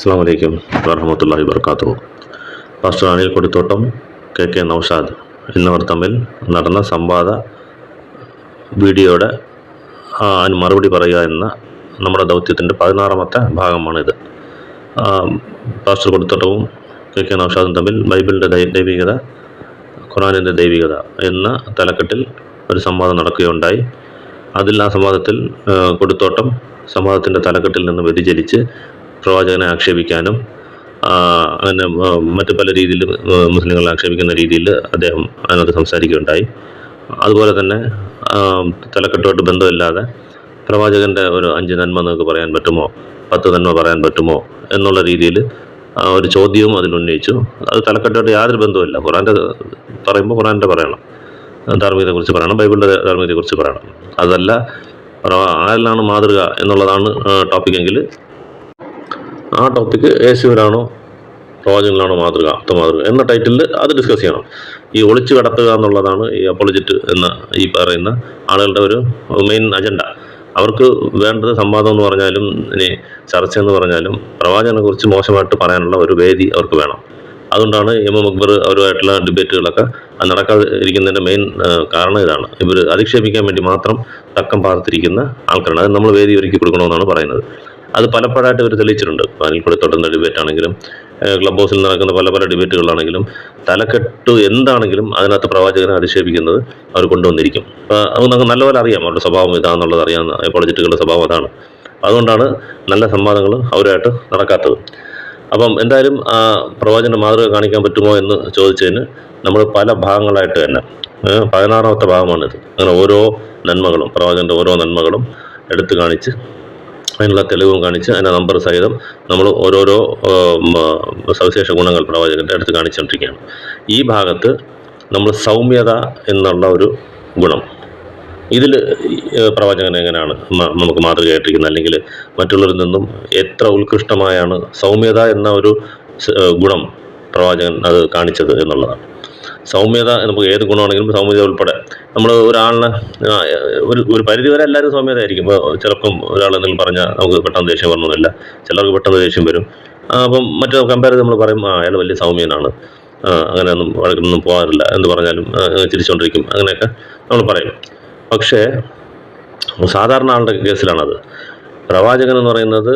അസ്സലാമു അലൈക്കും വറഹ്മത്തുള്ളാഹി വബറകാതുഹു. പാസ്റ്റർ അനിൽ കൊടിത്തോട്ടം, കെ നൗഷാദ് എന്നിവർ തമ്മിൽ നടന്ന സംവാദ വീഡിയോയുടെ അതിന് മറുപടി പറയുക എന്ന നമ്മുടെ ദൗത്യത്തിൻ്റെ 16ാമത്തെ ഭാഗമാണിത്. പാസ്റ്റർ കൊടിത്തോട്ടവും കെ നൗഷാദും തമ്മിൽ ബൈബിളിൻ്റെ ദൈവികത, ഖുർആനിൻ്റെ ദൈവികത എന്ന തലക്കെട്ടിൽ ഒരു സംവാദം നടക്കുകയുണ്ടായി. ആ സംവാദത്തിൽ കൊടിത്തോട്ടം സംവാദത്തിൻ്റെ തലക്കെട്ടിൽ നിന്ന് വ്യതിചലിച്ച് പ്രവാചകനെ ആക്ഷേപിക്കാനും അങ്ങനെ മറ്റ് പല രീതിയിൽ മുസ്ലിങ്ങളെ ആക്ഷേപിക്കുന്ന രീതിയിൽ അദ്ദേഹം അതിനകത്ത് സംസാരിക്കുകയുണ്ടായി. അതുപോലെ തന്നെ തലക്കെട്ടുമായിട്ട് ബന്ധമില്ലാതെ പ്രവാചകൻ്റെ ഒരു 5 നന്മ നിങ്ങൾക്ക് പറയാൻ പറ്റുമോ, 10 നന്മ പറയാൻ പറ്റുമോ എന്നുള്ള രീതിയിൽ ഒരു ചോദ്യവും അതിലുന്നയിച്ചു. അത് തലക്കെട്ടുമായിട്ട് യാതൊരു ബന്ധവുമില്ല. ഖുർആൻ്റെ പറയുമ്പോൾ ഖുർആൻ്റെ പറയണം, ധാർമ്മികതയെക്കുറിച്ച് പറയണം, ബൈബിളിൻ്റെ ധാർമ്മികതയെക്കുറിച്ച് പറയണം. അതല്ല ആരിലാണ് മാതൃക എന്നുള്ളതാണ് ടോപ്പിക്കെങ്കിൽ ആ ടോപ്പിക്ക് യേശുവിലാണോ പ്രവാചകനിലാണോ മാതൃക എന്ന ടൈറ്റിലിൽ അത് ഡിസ്കസ് ചെയ്യണം. ഈ ഒളിച്ചു കടത്തുക എന്നുള്ളതാണ് ഈ അപ്പോളജിറ്റ് എന്ന ഈ പറയുന്ന ആളുകളുടെ ഒരു മെയിൻ അജണ്ട. അവർക്ക് വേണ്ടത് സംവാദം എന്ന് പറഞ്ഞാലും ഇനി ചർച്ച എന്ന് പറഞ്ഞാലും പ്രവാചകനെക്കുറിച്ച് മോശമായിട്ട് പറയാനുള്ള ഒരു വേദി അവർക്ക് വേണം. അതുകൊണ്ടാണ് അക്ബർ അവരുമായിട്ടുള്ള ഡിബേറ്റുകളൊക്കെ നടക്കാതെ ഇരിക്കുന്നതിൻ്റെ മെയിൻ കാരണം ഇതാണ്. ഇവർ അധിക്ഷേപിക്കാൻ വേണ്ടി മാത്രം തക്കം പാർത്തിരിക്കുന്ന ആൾക്കാരാണ്. അത് നമ്മൾ വേദി ഒരുക്കി കൊടുക്കണമെന്നാണ് പറയുന്നത്. അത് പലപ്പോഴായിട്ട് ഇവർ തെളിയിച്ചിട്ടുണ്ട്. അനിൽ കൊടിത്തോട്ടൻ്റെ ഡിബേറ്റ് ആണെങ്കിലും ക്ലബ് ഹൗസിൽ നടക്കുന്ന പല ഡിബേറ്റുകളാണെങ്കിലും തലക്കെട്ട് എന്താണെങ്കിലും അതിനകത്ത് പ്രവാചകനെ അധിക്ഷേപിക്കുന്നത് അവർ കൊണ്ടുവന്നിരിക്കും. അത് നമുക്ക് നല്ലപോലെ അറിയാം, അവരുടെ സ്വഭാവം ഇതാണെന്നുള്ളത് അറിയാവുന്ന അപ്പോളജിറ്റുകളുടെ സ്വഭാവം അതാണ്. അതുകൊണ്ടാണ് നല്ല സംവാദങ്ങൾ അവരുമായിട്ട് നടക്കാത്തത്. അപ്പം എന്തായാലും പ്രവാചകൻ്റെ മാതൃക കാണിക്കാൻ പറ്റുമോ എന്ന് ചോദിച്ചതിന് നമ്മൾ പല ഭാഗങ്ങളായിട്ട് തന്നെ 16ാമത്തെ ഭാഗമാണിത്. അങ്ങനെ ഓരോ നന്മകളും പ്രവാചകൻ്റെ ഓരോ നന്മകളും എടുത്തു കാണിച്ച് അതിനുള്ള തെളിവും കാണിച്ച് അതിൻ്റെ നമ്പർ സഹിതം നമ്മൾ ഓരോരോ സവിശേഷ ഗുണങ്ങൾ പ്രവാചകൻ്റെ എടുത്ത് കാണിച്ചുകൊണ്ടിരിക്കുകയാണ്. ഈ ഭാഗത്ത് നമ്മൾ സൗമ്യത എന്നുള്ള ഒരു ഗുണം, ഇതിൽ പ്രവാചകൻ എങ്ങനെയാണ് നമുക്ക് മാതൃകയായിട്ടിരിക്കുന്നത്, അല്ലെങ്കിൽ മറ്റുള്ളവരിൽ നിന്നും എത്ര ഉത്കൃഷ്ടമായാണ് സൗമ്യത എന്ന ഒരു ഗുണം പ്രവാചകൻ അത് കാണിച്ചത് എന്നുള്ളതാണ്. സൗമ്യത നമുക്ക് ഏത് ഗുണമാണെങ്കിലും സൗമ്യത ഉൾപ്പെടെ നമ്മൾ ഒരാളിനെ ഒരു പരിധിവരെ എല്ലാവരും സൗമ്യത ആയിരിക്കും. ഇപ്പോൾ ചിലപ്പം ഒരാൾ എന്തെങ്കിലും പറഞ്ഞാൽ നമുക്ക് പെട്ടെന്ന് ദേഷ്യം വരണമെന്നില്ല, ചിലർക്ക് പെട്ടെന്ന് ദേഷ്യം വരും. അപ്പം മറ്റു കമ്പയർ ചെയ്ത് നമ്മൾ പറയും അയാൾ വലിയ സൗമ്യനാണ്, അങ്ങനെയൊന്നും വഴക്കൊന്നും പോകാറില്ല എന്ന് പറഞ്ഞാലും ചിരിച്ചുകൊണ്ടിരിക്കും, അങ്ങനെയൊക്കെ നമ്മൾ പറയും. പക്ഷേ സാധാരണ ആളുടെ കേസിലാണത്. പ്രവാചകൻ എന്ന് പറയുന്നത്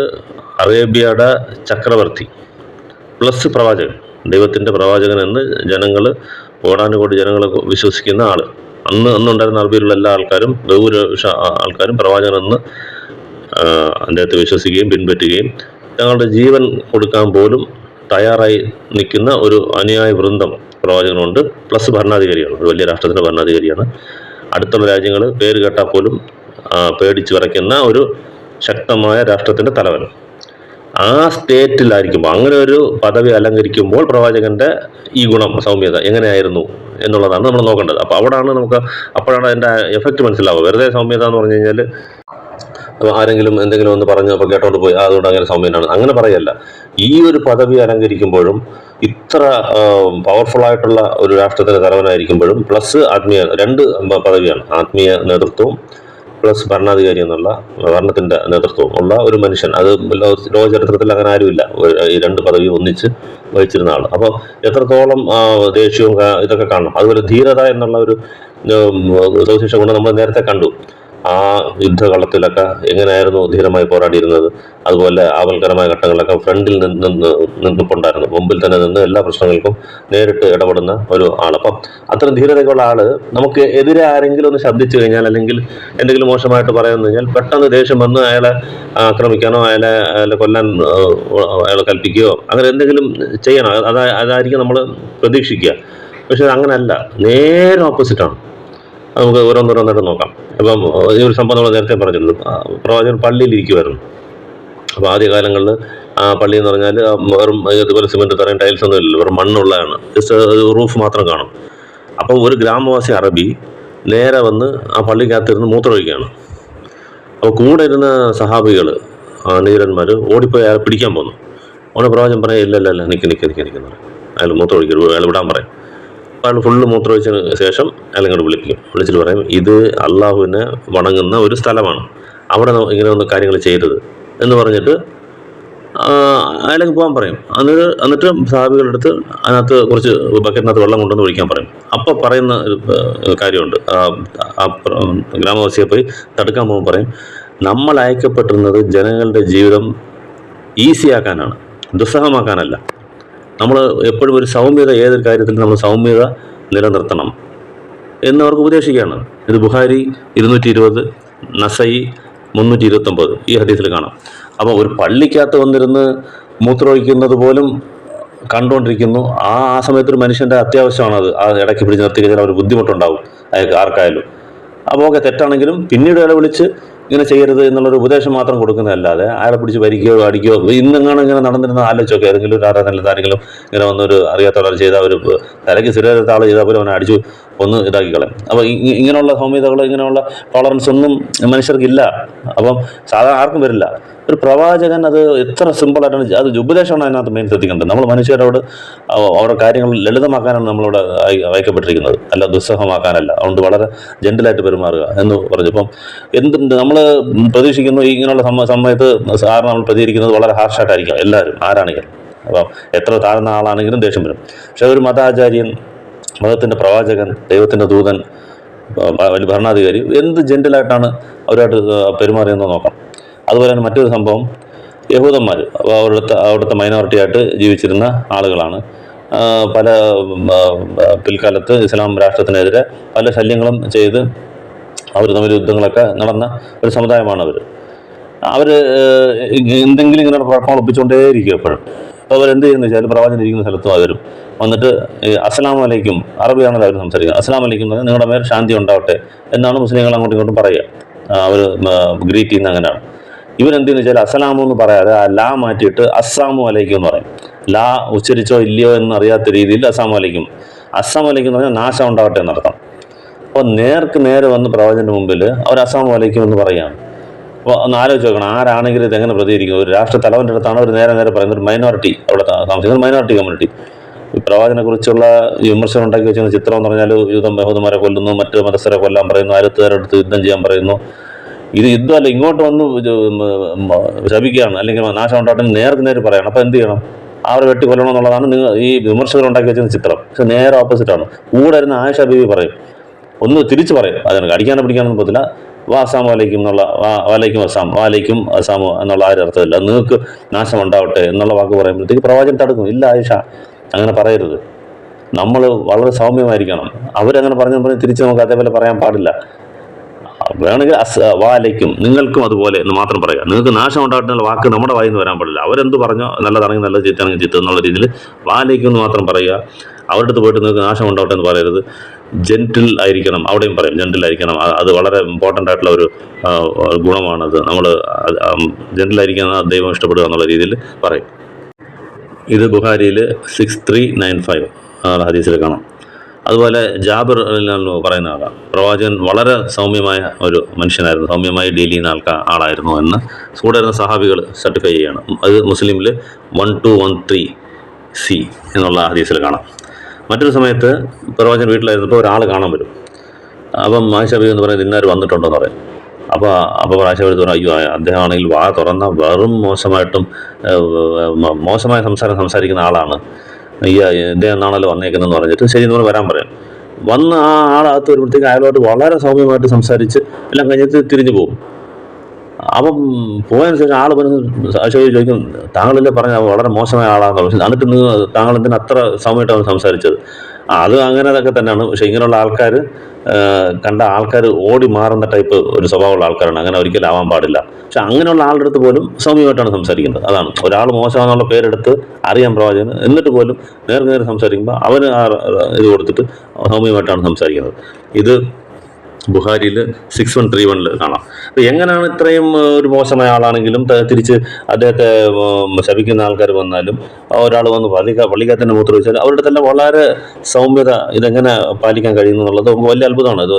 അറേബ്യയുടെ ചക്രവർത്തി പ്ലസ് പ്രവാചകൻ, ദൈവത്തിൻ്റെ പ്രവാചകൻ എന്ന് ജനങ്ങൾ കോടാനുകോടി ജനങ്ങൾ വിശ്വസിക്കുന്ന ആൾ. അന്നുണ്ടായിരുന്ന അറബിയിലുള്ള എല്ലാ ആൾക്കാരും, ബഹുഭൂരിപക്ഷ ആൾക്കാരും പ്രവാചകനെന്ന് അദ്ദേഹത്തെ വിശ്വസിക്കുകയും പിൻപറ്റുകയും തങ്ങളുടെ ജീവൻ കൊടുക്കാൻ പോലും തയ്യാറായി നിൽക്കുന്ന ഒരു അനുയായ വൃന്ദം പ്രവാചകനുണ്ട്. പ്ലസ് ഭരണാധികാരിയാണ്, ഒരു വലിയ രാഷ്ട്രത്തിൻ്റെ ഭരണാധികാരിയാണ്. അടുത്തുള്ള രാജ്യങ്ങൾ പേര് കേട്ടാൽ പോലും പേടിച്ച് വിറയ്ക്കുന്ന ഒരു ശക്തമായ രാഷ്ട്രത്തിൻ്റെ തലവൻ. ആ സ്റ്റേറ്റിലായിരിക്കുമ്പോൾ, അങ്ങനെ ഒരു പദവി അലങ്കരിക്കുമ്പോൾ പ്രവാചകൻ്റെ ഈ ഗുണം സൗമ്യത എങ്ങനെയായിരുന്നു എന്നുള്ളതാണ് നമ്മൾ നോക്കേണ്ടത്. അപ്പോൾ അപ്പോഴാണ് അതിൻ്റെ എഫക്റ്റ് മനസ്സിലാവുക. വെറുതെ സൗമ്യത എന്ന് പറഞ്ഞു കഴിഞ്ഞാൽ ആരെങ്കിലും എന്തെങ്കിലും ഒന്ന് പറഞ്ഞു അപ്പോൾ കേട്ടോണ്ട് പോയി അതുകൊണ്ട് അങ്ങനെ സൗമ്യനാണ്, അങ്ങനെ പറയല്ല. ഈ ഒരു പദവി അലങ്കരിക്കുമ്പോഴും ഇത്ര പവർഫുള്ളായിട്ടുള്ള ഒരു രാഷ്ട്രത്തിൻ്റെ തലവനായിരിക്കുമ്പോഴും പ്ലസ് ആത്മീയ 2 പദവിയാണ്, ആത്മീയ നേതൃത്വവും പ്ലസ് ഭരണാധികാരി എന്നുള്ള ഭരണത്തിൻ്റെ നേതൃത്വവും ഉള്ള ഒരു മനുഷ്യൻ. അത് ലോക ചരിത്രത്തിൽ അങ്ങനെ ആരുമില്ല ഈ 2 പദവിയും ഒന്നിച്ച് വഹിച്ചിരുന്ന ആൾ. അപ്പോൾ എത്രത്തോളം ദേഷ്യവും ഇതൊക്കെ കാണണം. അതുപോലെ ധീരത എന്നുള്ള ഒരു സവിശേഷ ഗുണം നമ്മൾ നേരത്തെ കണ്ടു. ആ യുദ്ധകളത്തിലൊക്കെ എങ്ങനെയായിരുന്നു ധീരമായി പോരാടിയിരുന്നത്. അതുപോലെ ആപൽക്കരമായ ഘട്ടങ്ങളിലൊക്കെ ഫ്രണ്ടിൽ നിന്നിട്ടുണ്ടായിരുന്നു, മുമ്പിൽ തന്നെ നിന്ന് എല്ലാ പ്രശ്നങ്ങൾക്കും നേരിട്ട് ഇടപെടുന്ന ഒരു ആൾ. അപ്പം അത്തരം ധീരതയുള്ള ആൾ നമുക്ക് എതിരെ ആരെങ്കിലും ഒന്ന് ശബ്ദിച്ചു കഴിഞ്ഞാൽ, അല്ലെങ്കിൽ എന്തെങ്കിലും മോശമായിട്ട് പറയാമെന്ന് കഴിഞ്ഞാൽ പെട്ടെന്ന് ദേഷ്യം വന്ന് അയാളെ ആക്രമിക്കാനോ അയാളെ കൊല്ലാൻ അയാളെ കൽപ്പിക്കുകയോ അങ്ങനെ എന്തെങ്കിലും ചെയ്യണം. അതായിരിക്കും നമ്മൾ പ്രതീക്ഷിക്കുക. പക്ഷെ അങ്ങനെയല്ല, നേരെ ഓപ്പോസിറ്റാണ്. നമുക്ക് ഓരോന്നോരോന്നായിട്ട് നോക്കാം. അപ്പം ഈ ഒരു സംഭവം നമ്മൾ നേരത്തെ പറഞ്ഞിട്ടുണ്ട്. പ്രവാചകൻ പള്ളിയിലിരിക്കുമായിരുന്നു. അപ്പോൾ ആദ്യകാലങ്ങളിൽ ആ പള്ളി എന്ന് പറഞ്ഞാൽ വെറും ഇതുപോലെ സിമെൻറ്റ് തറയും ടൈൽസ് ഒന്നും ഇല്ലല്ലോ, വെറും മണ്ണുള്ളതാണ്, ജസ്റ്റ് റൂഫ് മാത്രം കാണും. അപ്പോൾ ഒരു ഗ്രാമവാസി അറബി നേരെ വന്ന് ആ പള്ളിക്കകത്തിരുന്ന് മൂത്രമൊഴിക്കുകയാണ്. അപ്പോൾ കൂടെ ഇരുന്ന സഹാബികൾ നീരന്മാർ ഓടിപ്പോയി അയാൾ പിടിക്കാൻ പോന്നു. അവിടെ പ്രവാചകൻ പറയാം, ഇല്ല നിൽക്കുന്നു, അയാൾ മൂത്രമൊഴിക്കരുത്, അയാൾ വിടാൻ പറയും. അയാൾ ഫുള്ള് മൂത്രമൊഴിച്ചതിന് ശേഷം അയാൾ ഇങ്ങോട്ട് വിളിച്ചിട്ട് പറയും, ഇത് അള്ളാഹുവിനെ വണങ്ങുന്ന ഒരു സ്ഥലമാണ്, അവിടെ ഇങ്ങനെ ഒന്ന് കാര്യങ്ങൾ ചെയ്തത് എന്ന് പറഞ്ഞിട്ട് അയാൾക്ക് പോകാൻ പറയും. എന്നിട്ട് സഹാബികളെടുത്ത് അതിനകത്ത് കുറച്ച് ബക്കറ്റിനകത്ത് വെള്ളം കൊണ്ടുവന്ന് ഒഴിക്കാൻ പറയും. അപ്പോൾ പറയുന്ന ഒരു കാര്യമുണ്ട്. ഗ്രാമവാസിയെ പോയി തടുക്കാൻ പോകുമ്പോൾ പറയും, നമ്മൾ അയക്കപ്പെട്ടിരുന്നത് ജനങ്ങളുടെ ജീവിതം ഈസിയാക്കാനാണ്, ദുസ്സഹമാക്കാനല്ല. നമ്മൾ എപ്പോഴും ഒരു സൗമ്യത, ഏതൊരു കാര്യത്തിലും നമ്മൾ സൗമ്യത നിലനിർത്തണം എന്നവർക്ക് ഉപദേശിക്കുകയാണ്. ഇത് ബുഖാരി 220, നസയി 329 ഈ ഹദീസിൽ കാണാം. അപ്പോൾ ഒരു പള്ളിക്കകത്ത് വന്നിരുന്ന് മൂത്രമൊഴിക്കുന്നത് പോലും കണ്ടുകൊണ്ടിരിക്കുന്നു. ആ സമയത്തൊരു മനുഷ്യൻ്റെ അത്യാവശ്യമാണത്. ആ ഇടയ്ക്ക് പിടിച്ച് നിർത്തി കഴിഞ്ഞാൽ അവർ ബുദ്ധിമുട്ടുണ്ടാവും ആർക്കായാലും. അപ്പോൾ ഒക്കെ തെറ്റാണെങ്കിലും പിന്നീട് ഇട വിളിച്ച് ഇങ്ങനെ ചെയ്യരുത് എന്നുള്ളൊരു ഉപദേശം മാത്രം കൊടുക്കുന്നതല്ലാതെ അയാളെ പിടിച്ച് ഭരിക്കുകയോ അടിക്കുകയോ, ഇന്നെങ്ങാനും ഇങ്ങനെ നടന്നിരുന്ന ആലോചിച്ചൊക്കെ ഏതെങ്കിലും ഒരു ആരാധനയിലത്ത് ആരെങ്കിലും ഇങ്ങനെ വന്നൊരു അറിയാത്തവർ ചെയ്താൽ ഒരു തലയ്ക്ക് സ്ഥിരത ആൾ ചെയ്താൽ പോലും അവനെ അടിച്ചു ഒന്ന് ഇതാക്കി കളയും. അപ്പോൾ ഇങ്ങനെയുള്ള സൗമ്യതകൾ, ഇങ്ങനെയുള്ള ടോളറൻസ് ഒന്നും മനുഷ്യർക്കില്ല. അപ്പം സാധാരണ ആർക്കും വരില്ല. ഒരു പ്രവാചകൻ അത് എത്ര സിമ്പിളായിട്ടാണ്, അത് ഉപദേശമാണ് അതിനകത്ത് മെയിൻ ശ്രദ്ധിക്കേണ്ടത്. നമ്മൾ മനുഷ്യരോട് അവരുടെ കാര്യങ്ങൾ ലളിതമാക്കാനാണ് നമ്മളിവിടെ അയക്കപ്പെട്ടിരിക്കുന്നത്, അല്ല ദുസ്സഹമാക്കാനല്ല. അതുകൊണ്ട് വളരെ ജെന്റിലായിട്ട് പെരുമാറുക എന്ന് പറഞ്ഞു. ഇപ്പം എന്തുണ്ട് നമ്മൾ പ്രതീക്ഷിക്കുന്നു, ഇങ്ങനെയുള്ള സമയത്ത് സാറിന് നമ്മൾ പ്രതികരിക്കുന്നത് വളരെ ഹാർഷായിട്ടായിരിക്കും എല്ലാവരും, ആരാണെങ്കിലും. അപ്പം എത്ര താഴ്ന്ന ആളാണെങ്കിലും ദേഷ്യം വരും. പക്ഷെ ഒരു മതാചാര്യൻ, മതത്തിൻ്റെ പ്രവാചകൻ, ദൈവത്തിൻ്റെ ദൂതൻ, വലിയ ഭരണാധികാരി എന്ത് ജെന്റിലായിട്ടാണ് അവരായിട്ട് പെരുമാറിയെന്ന് നോക്കാം. അതുപോലെ തന്നെ മറ്റൊരു സംഭവം, യഹൂദന്മാർ അവിടുത്തെ മൈനോറിറ്റി ആയിട്ട് ജീവിച്ചിരുന്ന ആളുകളാണ്. പല പിൽക്കാലത്ത് ഇസ്ലാം രാഷ്ട്രത്തിനെതിരെ പല ശല്യങ്ങളും ചെയ്ത് അവർ തമ്മിൽ യുദ്ധങ്ങളൊക്കെ നടന്ന ഒരു സമുദായമാണ് അവർ എന്തെങ്കിലും ഇങ്ങനെ കുഴപ്പങ്ങൾ ഒപ്പിച്ചുകൊണ്ടേയിരിക്കും എപ്പോഴും. അപ്പോൾ അവരെന്ത് ചെയ്യുന്നു വെച്ചാൽ, പ്രവാചകൻ ഇരിക്കുന്ന സ്ഥലത്തും അവരും വന്നിട്ട് അസ്സലാമു അലൈക്കും, അറബിയാണല്ലോ അവർ സംസാരിക്കുന്നത്. അസ്സലാമു അലൈക്കും എന്ന് പറഞ്ഞാൽ നിങ്ങളുടെ മേൽ ശാന്തി ഉണ്ടാവട്ടെ എന്നാണ് മുസ്ലിങ്ങൾ അങ്ങോട്ടും ഇങ്ങോട്ടും പറയുക. അവർ ഗ്രീറ്റ് ചെയ്യുന്ന അങ്ങനെയാണ്. ഇവരെന്തെന്ന് വെച്ചാൽ അസ്സലാമു എന്ന് പറയാതെ ആ ലാ മാറ്റിയിട്ട് അസ്സാമു അലൈക്കും എന്ന് പറയും. ലാ ഉച്ചരിച്ചോ ഇല്ലയോ എന്നറിയാത്ത രീതിയിൽ അസ്സാമു അലൈക്കും. അസ്സാമു അലൈക്കും എന്ന് പറഞ്ഞാൽ നാശം ഉണ്ടാവട്ടെ എന്നർത്ഥം. അപ്പോൾ നേർക്ക് നേരെ വന്ന് പ്രവാചകൻ്റെ മുമ്പിൽ അവർ അസ്സാമു അലൈക്കും എന്ന് പറയുകയാണ്. അപ്പോൾ ഒന്ന് ആലോചിച്ച് നോക്കണം, ആരാണെങ്കിലും ഇതെങ്ങനെ പ്രതികരിക്കും? ഒരു രാഷ്ട്ര തലവൻ്റെ അടുത്താണ് അവർ നേരെ പറയുന്നത്. ഒരു മൈനോറിറ്റി, അവിടെ താമസിക്കുന്ന മൈനോറിറ്റി കമ്മ്യൂണിറ്റി ഈ പ്രവാചകനെ കുറിച്ചുള്ള വിമർശനം ഉണ്ടാക്കി വെച്ചിരുന്ന ചിത്രം എന്ന് പറഞ്ഞാൽ യഹൂദന്മാരെ കൊല്ലുന്നു, മറ്റ് മതസ്ഥരെ കൊല്ലാൻ പറയുന്നു, അയൽക്കാരെടുത്ത് യുദ്ധം ചെയ്യാൻ പറയുന്നു. ഇത് യുദ്ധമല്ല, ഇങ്ങോട്ട് വന്ന് ശപിക്കുകയാണ്, അല്ലെങ്കിൽ നാശം ഉണ്ടാവട്ടെ നേർക്ക് നേരെ പറയണം. അപ്പോൾ എന്ത് ചെയ്യണം? അവരെ വെട്ടി കൊല്ലണം എന്നുള്ളതാണ് ഈ വിമർശകർ ഉണ്ടാക്കി വെച്ചിരുന്ന ചിത്രം. പക്ഷെ നേരെ ഓപ്പോസിറ്റാണ്. കൂടെ ഇരുന്ന് ആയിഷ ബീവി പറയും, ഒന്ന് തിരിച്ച് പറയും. അതിന് അടിക്കാനോ പിടിക്കാനൊന്നും പറ്റില്ല. അസ്സാമു അലൈക്കും എന്നുള്ള വാലൈക്കും അസ്സാം, വാലൈക്കും അസ്സാമു എന്നുള്ള ആ ഒരു അർത്ഥമില്ല. നിങ്ങൾക്ക് നാശം ഉണ്ടാവട്ടെ എന്നുള്ള വാക്ക് പറയുമ്പോഴത്തേക്ക് പ്രവാചകൻ തടുക്കും. ഇല്ല ആയിഷ, അങ്ങനെ പറയരുത്. നമ്മൾ വളരെ സൗമ്യമായിരിക്കണം. അവരങ്ങനെ പറഞ്ഞ് തിരിച്ച് നമുക്ക് അതേപോലെ പറയാൻ പാടില്ല. വേണമെങ്കിൽ വാലയ്ക്കും, നിങ്ങൾക്കും അതുപോലെ എന്ന് മാത്രം പറയുക. നിങ്ങൾക്ക് നാശം ഉണ്ടാകട്ടെ എന്നുള്ള വാക്ക് നമ്മുടെ വായിൽ നിന്ന് വരാൻ പാടില്ല. അവരെന്ത് പറഞ്ഞോ, നല്ലതാണെങ്കിൽ നല്ലത്, ചീത്താണെങ്കിൽ ചീത്ത എന്നുള്ള രീതിയിൽ വാലയ്ക്കും എന്ന് മാത്രം പറയുക. അവരുടെ അടുത്ത് പോയിട്ട് നിങ്ങൾക്ക് നാശം ഉണ്ടാവട്ടെ എന്ന് പറയരുത്. ജെന്റിൽ ആയിരിക്കണം, അവിടെയും പറയും ജെന്റിൽ ആയിരിക്കണം. അത് വളരെ ഇമ്പോർട്ടൻ്റ് ആയിട്ടുള്ള ഒരു ഗുണമാണത്. നമ്മൾ ജെന്റിലായിരിക്കുന്ന ദൈവം ഇഷ്ടപ്പെടുക എന്നുള്ള രീതിയിൽ പറയും. ഇത് ബുഖാരിയിൽ 6395 ഹദീസിൽ കാണാം. അതുപോലെ ജാബിർ പറയുന്ന ആളാണ്, പ്രവാചകൻ വളരെ സൗമ്യമായ ഒരു മനുഷ്യനായിരുന്നു, സൗമ്യമായി ഡീൽ ചെയ്യുന്ന ആളായിരുന്നു എന്ന് കൂടെ വരുന്ന സഹാബികൾ സർട്ടിഫൈ ചെയ്യുകയാണ്. അത് മുസ്ലിമിൽ 1213C എന്നുള്ള ഹദീസിൽ കാണാം. മറ്റൊരു സമയത്ത് പ്രവാചകൻ വീട്ടിലായിരുന്നപ്പോൾ ഒരാൾ കാണാൻ വരും. അപ്പം ആയിഷ ബീവി എന്ന് പറയുന്നത് ഇന്നാർ വന്നിട്ടുണ്ടെന്ന് പറയും. അപ്പോൾ ആയിഷ ബീവി പറഞ്ഞു, അയ്യോ അദ്ദേഹമാണെങ്കിൽ വാ തുറന്ന വെറും മോശമായ സംസാരിക്കുന്ന ആളാണ്, ഇദ്ദേഹം എന്നാണല്ലോ വന്നേക്കുന്നതെന്ന് പറഞ്ഞിട്ട് ശരി എന്ന് വരാൻ പറയും. വന്ന് ആ ആളകത്ത് വരുമ്പോഴത്തേക്ക് അയാളോട്ട് വളരെ സൗമ്യമായിട്ട് സംസാരിച്ച് എല്ലാം കഴിഞ്ഞിട്ട് തിരിഞ്ഞു പോകും. അപ്പം പോയതിനു ശേഷം ആൾ ചോദിക്കും, താങ്കളല്ലേ പറഞ്ഞ വളരെ മോശമായ ആളാണെന്ന്. പക്ഷെ എന്നിട്ട് താങ്കൾ എന്തിനാ അത്ര സൗമ്യമായിട്ടാണ് സംസാരിച്ചത്? അത് അങ്ങനെ അതൊക്കെ തന്നെയാണ്. പക്ഷെ ഇങ്ങനെയുള്ള ആൾക്കാർ കണ്ട ആൾക്കാർ ഓടി മാറുന്ന ടൈപ്പ് ഒരു സ്വഭാവമുള്ള ആൾക്കാരാണ്. അങ്ങനെ ഒരിക്കലും ആവാൻ പാടില്ല. പക്ഷെ അങ്ങനെയുള്ള ആളുടെ അടുത്ത് പോലും സൗമ്യമായിട്ടാണ് സംസാരിക്കുന്നത്. അതാണ്, ഒരാൾ മോശമാണെന്നുള്ള പേരെടുത്ത് അറിയാൻ പ്രവാചകന്, എന്നിട്ട് പോലും നേരെ സംസാരിക്കുമ്പോൾ അവന് ഇത് കൊടുത്തിട്ട് സൗമ്യമായിട്ടാണ് സംസാരിക്കുന്നത്. ഇത് ബുഖാരിയിൽ 6131 കാണാം. അപ്പോൾ എങ്ങനെയാണ് ഇത്രയും ഒരു മോശമായ ആളാണെങ്കിലും തിരിച്ച് അദ്ദേഹത്തെ ശപിക്കുന്ന ആൾക്കാർ വന്നാലും, ഒരാൾ വന്ന് പള്ളിക്കകത്തിൻ്റെ മൂത്രം വെച്ചാൽ അവരുടെ തന്നെ വളരെ സൗമ്യത ഇതെങ്ങനെ പാലിക്കാൻ കഴിയുന്നു എന്നുള്ളത് വലിയ അത്ഭുതമാണ്. ഇത്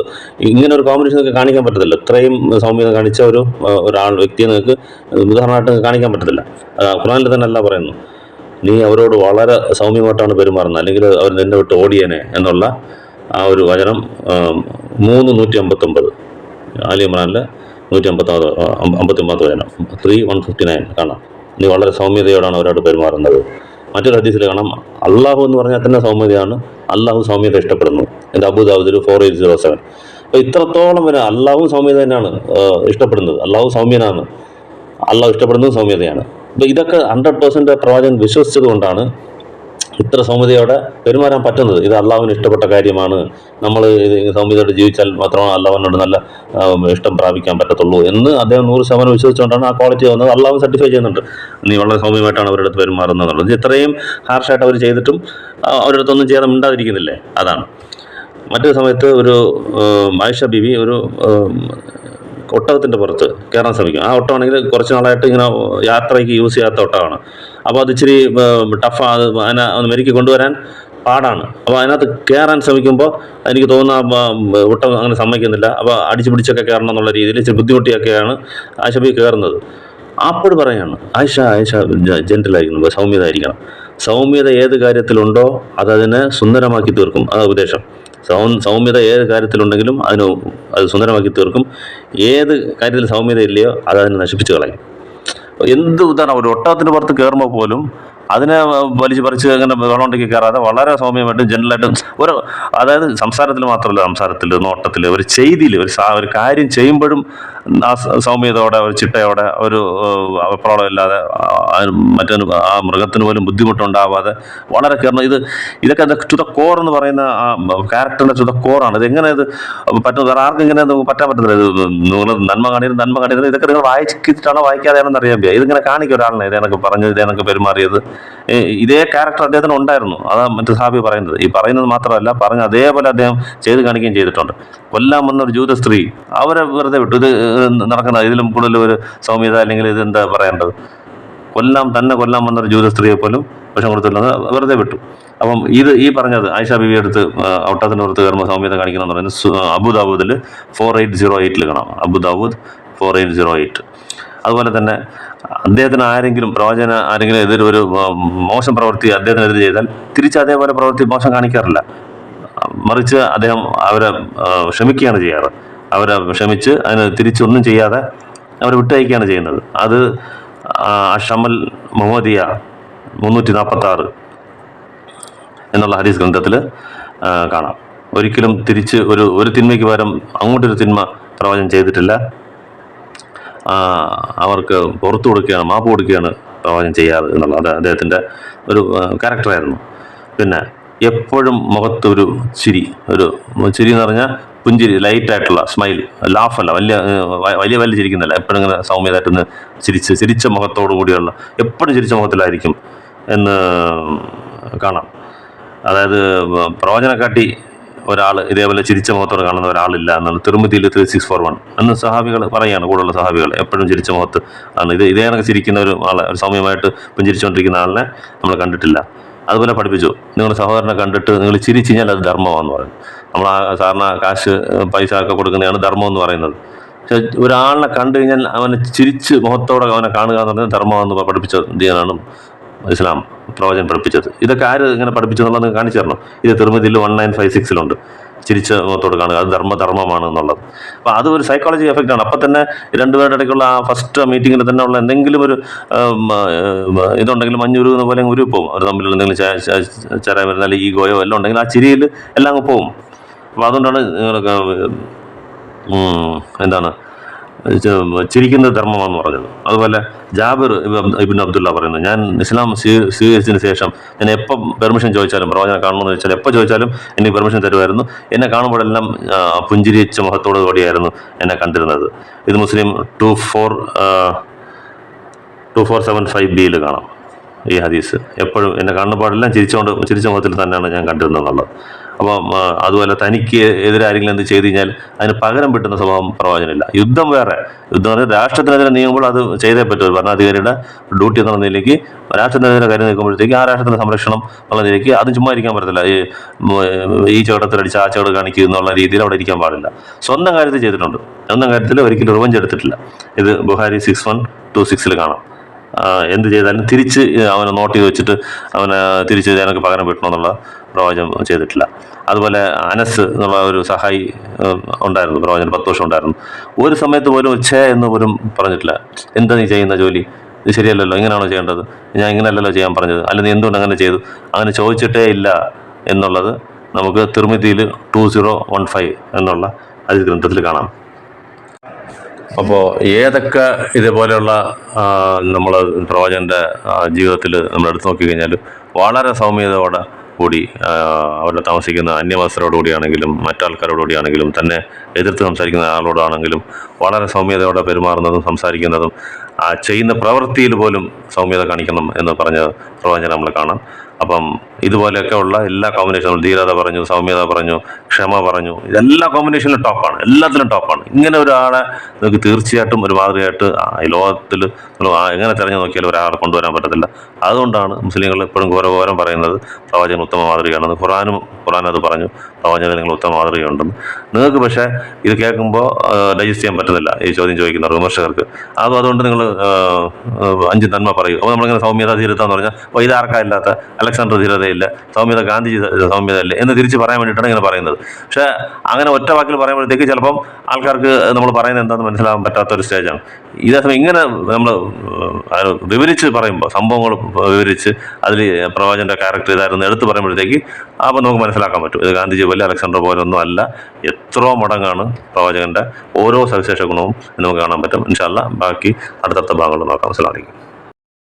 ഇങ്ങനെ ഒരു കോമ്പിനേഷൻ ഒക്കെ കാണിക്കാൻ പറ്റത്തില്ല. ഇത്രയും സൗമ്യത കാണിച്ച ഒരാൾ വ്യക്തിയെ നിങ്ങൾക്ക് ഉദാഹരണമായിട്ട് കാണിക്കാൻ പറ്റത്തില്ല. ഖുർആനിൽ തന്നെ അല്ലാഹ് പറയുന്നു, നീ അവരോട് വളരെ സൗമ്യമായിട്ടാണ് പെരുമാറുന്നത്, അല്ലെങ്കിൽ അവർ നിന്നെ വിട്ട് ഓടിയേനെ എന്നുള്ള ആ ഒരു വചനം 3:159 ആലി ഇമ്രാനിലെ 159 വചനം 3159 കാണാം. നീ വളരെ സൗമ്യതയോടാണ് അവരോട് പെരുമാറുന്നത്. മറ്റൊരു ഹദീസിൽ കാണാം, അള്ളാഹു എന്ന് പറഞ്ഞാൽ തന്നെ സൗമ്യതയാണ്, അള്ളാഹു സൗമ്യത ഇഷ്ടപ്പെടുന്നു. എൻ്റെ അബൂദാവൂദിൽ 4807. അപ്പോൾ ഇത്രത്തോളം വരെ അള്ളാഹു സൗമ്യത തന്നെയാണ് ഇഷ്ടപ്പെടുന്നത്. അള്ളാഹു സൗമ്യനാണ്, അള്ളാഹു ഇഷ്ടപ്പെടുന്നത് സൗമ്യതയാണ്. അപ്പോൾ ഇതൊക്കെ 100% പ്രവാചകൻ വിശ്വസിച്ചത് കൊണ്ടാണ് ഇത്ര സൗമ്യതയോടെ പെരുമാറാൻ പറ്റുന്നത്. ഇത് അള്ളാഹുവിന് ഇഷ്ടപ്പെട്ട കാര്യമാണ്, നമ്മൾ ഇത് സൗമ്യതയോടെ ജീവിച്ചാൽ മാത്രമാണ് അള്ളാഹുവിനോട് നല്ല ഇഷ്ടം പ്രാപിക്കാൻ പറ്റത്തുള്ളൂ എന്ന് അദ്ദേഹം 100% വിശ്വസിച്ചുകൊണ്ടാണ് ആ ക്വാളിറ്റി വന്നത്. അള്ളാഹു സർട്ടിഫൈ ചെയ്യുന്നുണ്ട്, നീ വളരെ സൗമ്യമായിട്ടാണ് അവരുടെ അടുത്ത് പെരുമാറുന്നത് എന്നുള്ളത്. ഇത്രയും ഹാർഷായിട്ട് അവർ ചെയ്തിട്ടും അവരുടെ അടുത്തൊന്നും ചെയ്യാതെ മിണ്ടാതിരിക്കുന്നില്ലേ, അതാണ്. മറ്റൊരു സമയത്ത് ഒരു ആയിഷ ബീവി ഒരു ഒട്ടകത്തിൻ്റെ പുറത്ത് കയറാൻ ശ്രമിക്കും. ആ ഒട്ടകമാണെങ്കിൽ കുറച്ച് നാളായിട്ട് ഇങ്ങനെ യാത്രയ്ക്ക് യൂസ് ചെയ്യാത്ത ഒട്ടകമാണ്. അപ്പോൾ അത് ഇച്ചിരി ടഫാണ്, അതിനെ ഒന്ന് മെരുക്കി കൊണ്ടുവരാൻ പാടാണ്. അപ്പോൾ അതിനകത്ത് കയറാൻ ശ്രമിക്കുമ്പോൾ എനിക്ക് തോന്നുന്ന ഒട്ടകം അങ്ങനെ സമ്മതിക്കുന്നില്ല. അപ്പോൾ അടിച്ചു പിടിച്ചൊക്കെ കയറണം എന്നുള്ള രീതിയിൽ ഇച്ചിരി ബുദ്ധിമുട്ടിയൊക്കെയാണ് ആയിഷ ബീവി കയറുന്നത്. അപ്പോൾ പറയാണ് ആയിഷ ജെന്റിലായിരിക്കണം, സൗമ്യത ആയിരിക്കണം. സൗമ്യത ഏത് കാര്യത്തിലുണ്ടോ അതതിനെ സുന്ദരമാക്കി തീർക്കും, അതാണ് ഉപദേശം. സൗമ്യത ഏത് കാര്യത്തിലുണ്ടെങ്കിലും അത് സുന്ദരമാക്കി തീർക്കും. ഏത് കാര്യത്തിൽ സൗമ്യത ഇല്ലയോ അതതിനെ നശിപ്പിച്ച് കളയും. എന്ത് ഉദാഹരണം, ഒരു ഒട്ടകത്തിൻ്റെ പുറത്ത് കയറുമ്പോൾ പോലും അതിനെ വലിച്ചു പറിച്ച് അങ്ങനെ വെള്ളമുണ്ടെങ്കിൽ കയറാതെ വളരെ സൗമ്യമായിട്ട് ജനറലായിട്ടും അതായത് സംസാരത്തിൽ മാത്രമല്ല, സംസാരത്തിൽ, നോട്ടത്തിൽ, ഒരു ചെയ്തിയിൽ, ഒരു കാര്യം ചെയ്യുമ്പോഴും ആ സൗമ്യതയോടെ, ഒരു ചിട്ടയോടെ, ഒരു വെപ്രാളം ഇല്ലാതെ, മറ്റൊരു ആ മൃഗത്തിന് പോലും ബുദ്ധിമുട്ടുണ്ടാവാതെ വളരെ കയറണം. ഇതൊക്കെ ടു ദ കോർ എന്ന് പറയുന്ന ആ ക്യാരക്ടറിൻ്റെ ടു ദ കോറാണ്. ഇതെങ്ങനെ ഇത് പറ്റും, വേറെ ആർക്കും ഇങ്ങനെ പറ്റാൻ പറ്റത്തില്ല. ഇത് നിങ്ങൾ നന്മ കാണിക്കുന്നത് ഇതൊക്കെ നിങ്ങൾ വായിച്ചിട്ടാണോ വായിക്കാതെയാണെന്ന് അറിയാൻ പറ്റുക. ഇതിങ്ങനെ കാണിക്കും ഒരാളിനെ, ഇതേനൊക്കെ പറഞ്ഞത്, ഇതേനൊക്കെ പെരുമാറിയത്. ഇതേ ക്യാരക്ടർ അദ്ദേഹത്തിന് ഉണ്ടായിരുന്നു. അതാണ് മറ്റു സാബി പറയുന്നത്. ഈ പറയുന്നത് മാത്രമല്ല, പറഞ്ഞ അതേപോലെ അദ്ദേഹം ചെയ്ത് കാണിക്കുകയും ചെയ്തിട്ടുണ്ട്. കൊല്ലാൻ വന്നൊരു ജൂത സ്ത്രീ, അവരെ വെറുതെ വിട്ടു. ഇത് നടക്കുന്ന ഇതിലും കൂടുതൽ ഒരു സൗമ്യത അല്ലെങ്കിൽ ഇതെന്താ പറയേണ്ടത്? കൊല്ലാൻ വന്നൊരു ജൂത സ്ത്രീയെ പോലും വിഷം കൊടുത്തില്ലെന്ന് വെറുതെ വിട്ടു. അപ്പം ഈ പറഞ്ഞത് ആയിഷ ബീവി എടുത്ത് ഒട്ടകത്തിൻ്റെ പുറത്ത് കയറുമ്പോൾ സൗമ്യത കാണിക്കണം എന്ന് പറയുന്നത് അബൂദാവൂദിൽ 4808 കാണാം. അബൂദാവൂദ് 4808. അതുപോലെ തന്നെ അദ്ദേഹത്തിന് പ്രവാചകന് ആരെങ്കിലും എതിരെ ഒരു മോശം പ്രവൃത്തി അദ്ദേഹത്തിനെതിരെ ചെയ്താൽ തിരിച്ച് അതേപോലെ പ്രവൃത്തി മോശം കാണിക്കാറില്ല. മറിച്ച് അദ്ദേഹം അവരെ ക്ഷമിക്കുകയാണ് ചെയ്യാറ്. അവരെ ക്ഷമിച്ച് അതിന് തിരിച്ചൊന്നും ചെയ്യാതെ അവരെ വിട്ടയക്കുകയാണ് ചെയ്യുന്നത്. അത് അഷമൽ മുഹമ്മദിയ 346 എന്നുള്ള ഹദീസ് ഗ്രന്ഥത്തിൽ കാണാം. ഒരിക്കലും തിരിച്ച് ഒരു തിന്മയ്ക്ക് പകരം അങ്ങോട്ടൊരു തിന്മ പ്രവാചകൻ ചെയ്തിട്ടില്ല. അവർക്ക് പുറത്തു കൊടുക്കുകയാണ്, മാപ്പ് കൊടുക്കുകയാണ് പ്രവാചകൻ ചെയ്യാറ് എന്നുള്ളത് അദ്ദേഹത്തിൻ്റെ ഒരു ക്യാരക്ടറായിരുന്നു. പിന്നെ എപ്പോഴും മുഖത്ത് ഒരു ചിരി എന്ന് പറഞ്ഞാൽ പുഞ്ചിരി, ലൈറ്റായിട്ടുള്ള സ്മൈൽ, ലാഫല്ല, വലിയ ചിരിക്കുന്നില്ല. എപ്പോഴും ഇങ്ങനെ സൗമ്യതായിട്ടൊന്ന് ചിരിച്ച മുഖത്തോടു കൂടിയുള്ള, എപ്പോഴും ചിരിച്ച മുഖത്തിലായിരിക്കും എന്ന് കാണാം. അതായത് പ്രവാചകനെക്കാട്ടി ഒരാൾ ഇതേപോലെ ചിരിച്ച മുഖത്തോടെ കാണുന്ന ഒരാളില്ല എന്നാണ് തിരുമതിയിൽ 3641 എന്ന് സഹാബികൾ പറയുകയാണ്. കൂടുതലുള്ള സഹാബികൾ എപ്പോഴും ചിരിച്ച മുഖത്ത് ആണ്. ഇതേ കണക്ക് ചിരിക്കുന്ന ഒരു സൗമ്യമായിട്ട് പുഞ്ചിരിച്ചുകൊണ്ടിരിക്കുന്ന ആളിനെ നമ്മൾ കണ്ടിട്ടില്ല. അതുപോലെ പഠിപ്പിച്ചു, നിങ്ങളുടെ സഹോദരനെ കണ്ടിട്ട് നിങ്ങൾ ചിരിച്ചു കഴിഞ്ഞാൽ അത് ധർമ്മമാണെന്ന് പറയും. നമ്മൾ സാധാരണ പൈസ ഒക്കെ കൊടുക്കുന്നതാണ് ധർമ്മം എന്ന് പറയുന്നത്. പക്ഷെ ഒരാളിനെ കണ്ടു കഴിഞ്ഞാൽ അവനെ ചിരിച്ച് മുഖത്തോടെ അവനെ കാണുക എന്ന് പറയുന്നത് ധർമ്മമാണെന്ന് പഠിപ്പിച്ച ദീനാണ് ഇസ്ലാം പ്രവചനം പഠിപ്പിച്ചത്. ഇതൊക്കെ ആര് ഇങ്ങനെ പഠിപ്പിച്ചെന്നുള്ളത് കാണിച്ചു തരണം. ഇത് തിരുമതിയിൽ 1956 ചിരിച്ച മുഖത്തോട് കാണുക, അത് ധർമ്മമാണ് എന്നുള്ളത്. അപ്പോൾ അത് ഒരു സൈക്കോളജി എഫക്റ്റാണ്. അപ്പം തന്നെ രണ്ടുപേരുടെ ഇടയ്ക്കുള്ള ആ ഫസ്റ്റ് മീറ്റിങ്ങിൽ തന്നെ ഉള്ള എന്തെങ്കിലും ഒരു ഇതുണ്ടെങ്കിൽ മഞ്ഞുരുകുന്ന പോലെ ഉരുപ്പോവും. അവർ തമ്മിലുള്ള എന്തെങ്കിലും ചരാൻ വരുന്ന അല്ലെങ്കിൽ ഈഗോയോ എല്ലാം ഉണ്ടെങ്കിൽ ആ ചിരിയിൽ എല്ലാം അങ്ങ് പോവും. അപ്പോൾ അതുകൊണ്ടാണ് ചിരിക്കുന്നത് ധർമ്മമാണെന്ന് പറഞ്ഞത്. അതുപോലെ ജാബിർ ഇബ്നു അബ്ദുള്ള പറയുന്നത്, ഞാൻ ഇസ്ലാം സ്വീകരിച്ചതിന് ശേഷം ഞാൻ എപ്പം പെർമിഷൻ ചോദിച്ചാലും, പ്രവാചകനെ കാണണമെന്ന് ചോദിച്ചാൽ എപ്പോൾ ചോദിച്ചാലും എനിക്ക് പെർമിഷൻ തരുമായിരുന്നു. എന്നെ കാണുമ്പോഴെല്ലാം പുഞ്ചിരിച്ച മുഖത്തോടു കൂടിയായിരുന്നു എന്നെ കണ്ടിരുന്നത്. ഇത് മുസ്ലിം 2475 കാണാം ഈ ഹദീസ്. എപ്പോഴും എന്നെ കാണുമ്പോഴെല്ലാം ചിരിച്ച മുഖത്തിൽ തന്നെയാണ് ഞാൻ കണ്ടിരുന്നത് എന്നുള്ളത്. അപ്പം അതുപോലെ തനിക്ക് എതിരെ ആരെങ്കിലും എന്ത് ചെയ്ത് കഴിഞ്ഞാൽ അതിന് പകരം കിട്ടുന്ന സ്വഭാവം പ്രവാചകനില്ല. യുദ്ധം പറഞ്ഞാൽ രാഷ്ട്രത്തിനെതിരെ നീങ്ങുമ്പോൾ അത് ചെയ്തേ പറ്റും. ഭരണാധികാരിയുടെ ഡ്യൂട്ടി എന്നുള്ള നിലയ്ക്ക് രാഷ്ട്രത്തിനെതിരെ കാര്യം നിൽക്കുമ്പോഴത്തേക്ക് ആ രാഷ്ട്രത്തിൻ്റെ സംരക്ഷണം എന്നുള്ള നിലയ്ക്ക് അതും ചുമ്മാ ഇരിക്കാൻ പറ്റത്തില്ല. ഈ ചേട്ടത്തിലടിച്ച് ആ ചേട് കാണിക്കുക എന്നുള്ള രീതിയിൽ അവിടെ ഇരിക്കാൻ പാടില്ല. സ്വന്തം കാര്യത്തിൽ ചെയ്തിട്ടുണ്ട്, സ്വന്തം കാര്യത്തിൽ ഒരിക്കലും റിവഞ്ച് എടുത്തിട്ടില്ല. ഇത് ബുഖാരി 6126 കാണാം. എന്ത് ചെയ്താലും തിരിച്ച് അവനെ നോട്ട് ചെയ്ത് വെച്ചിട്ട് അവനെ തിരിച്ച് അതിനൊക്കെ പകരം വിട്ടണമെന്നുള്ള പ്രവാചകം ചെയ്തിട്ടില്ല. അതുപോലെ അനസ് എന്നുള്ള ഒരു സഹായി ഉണ്ടായിരുന്നു, പ്രവാചകൻ 10 വർഷം ഉണ്ടായിരുന്നു. ഒരു സമയത്ത് പോലും എന്ന് പോലും പറഞ്ഞിട്ടില്ല. എന്താ നീ ചെയ്യുന്ന ജോലി, ഇത് ശരിയല്ലല്ലോ, ഇങ്ങനെയാണോ ചെയ്യേണ്ടത്, ഞാൻ ഇങ്ങനെയല്ലല്ലോ ചെയ്യാൻ പറഞ്ഞത്, അല്ലെങ്കിൽ നീ എന്തുകൊണ്ട് അങ്ങനെ ചെയ്തു, അങ്ങനെ ചോദിച്ചിട്ടേ ഇല്ല എന്നുള്ളത് നമുക്ക് തിർമിദിയിൽ 2015 എന്നുള്ള ഹദീസ് ഗ്രന്ഥത്തിൽ കാണാം. അപ്പോൾ ഏതൊക്കെ ഇതേപോലെയുള്ള നമ്മൾ പ്രവാചകൻ്റെ ജീവിതത്തിൽ നമ്മൾ എടുത്തു നോക്കിക്കഴിഞ്ഞാൽ വളരെ സൗമ്യതയോടെ കൂടി അവിടെ താമസിക്കുന്ന അന്യമതസ്ഥരോടുകൂടിയാണെങ്കിലും മറ്റാൾക്കാരോടുകൂടിയാണെങ്കിലും തന്നെ എതിർത്ത് സംസാരിക്കുന്ന ആളോടാണെങ്കിലും വളരെ സൗമ്യതയോടെ പെരുമാറുന്നതും സംസാരിക്കുന്നതും ചെയ്യുന്ന പ്രവൃത്തിയിൽ പോലും സൗമ്യത കാണിക്കണം എന്ന് പറഞ്ഞ പ്രവാചകനെ നമ്മൾ കാണാം. അപ്പം ഇതുപോലെയൊക്കെ ഉള്ള എല്ലാ കോമ്പിനേഷനും, ധീരത പറഞ്ഞു, സൗമ്യത പറഞ്ഞു, ക്ഷമ പറഞ്ഞു, ഇതെല്ലാ കോമ്പിനേഷനിലും ടോപ്പാണ്, എല്ലാത്തിലും ടോപ്പാണ്. ഇങ്ങനെ ഒരാളെ നിങ്ങൾക്ക് തീർച്ചയായിട്ടും ഒരു മാതൃകയായിട്ട് ഈ ലോകത്തിൽ എങ്ങനെ തിരഞ്ഞു നോക്കിയാലും ഒരാളെ കൊണ്ടുവരാൻ പറ്റത്തില്ല. അതുകൊണ്ടാണ് മുസ്ലിങ്ങൾ എപ്പോഴും ഘോരഘോരം പറയുന്നത് പ്രവാചകൻ ഉത്തമ മാതൃകയാണെന്ന്. ഖുർആൻ അത് പറഞ്ഞു, പ്രവാചകൻ നിങ്ങൾ ഉത്തമ മാതൃകയുണ്ടെന്ന്. നിങ്ങൾക്ക് പക്ഷേ ഇത് കേൾക്കുമ്പോൾ ഡൈജസ്റ്റ് ചെയ്യാൻ പറ്റുന്നില്ല ഈ ചോദ്യം ചോദിക്കുന്ന വിമർശകർക്ക്. അതുകൊണ്ട് നിങ്ങൾ 5 നന്മ പറയും. അപ്പോൾ നമ്മളിങ്ങനെ സൗമ്യത, ധീരത എന്ന് പറഞ്ഞാൽ അപ്പോൾ ഇതാർക്കാ ഇല്ലാത്ത, അലക്സാണ്ടർ ധീരതയില്ല, സൗമ്യത ഗാന്ധിജി സൗമ്യതയില്ല എന്ന് തിരിച്ച് പറയാൻ വേണ്ടിയിട്ടാണ് ഇങ്ങനെ പറയുന്നത്. പക്ഷേ അങ്ങനെ ഒറ്റ വാക്കിൽ പറയുമ്പോഴത്തേക്ക് ചിലപ്പം ആൾക്കാർക്ക് നമ്മൾ പറയുന്നത് എന്താണെന്ന് മനസ്സിലാകാൻ പറ്റാത്തൊരു സ്റ്റേജാണ്. ഇതേസമയം ഇങ്ങനെ നമ്മൾ വിവരിച്ച് പറയുമ്പോൾ, സംഭവങ്ങൾ വിവരിച്ച് അതിൽ പ്രവാചകൻ്റെ ക്യാരക്ടർ ഇതായിരുന്നു എടുത്ത് പറയുമ്പോഴത്തേക്ക് അപ്പോൾ നമുക്ക് മനസ്സിലാക്കാൻ പറ്റും ഇത് ഗാന്ധിജി പോലെ അലക്സാണ്ടർ പോലെ ഒന്നും അല്ല, എത്രയോ മടങ്ങാണ് പ്രവാചകൻ്റെ ഓരോ സവിശേഷ ഗുണവും നമുക്ക് കാണാൻ പറ്റും. ഇൻഷാ അല്ലാഹ് ബാക്കി അടുത്തടുത്ത ഭാഗങ്ങൾ നോക്കാം. അസ്സലാമു അലൈക്കും.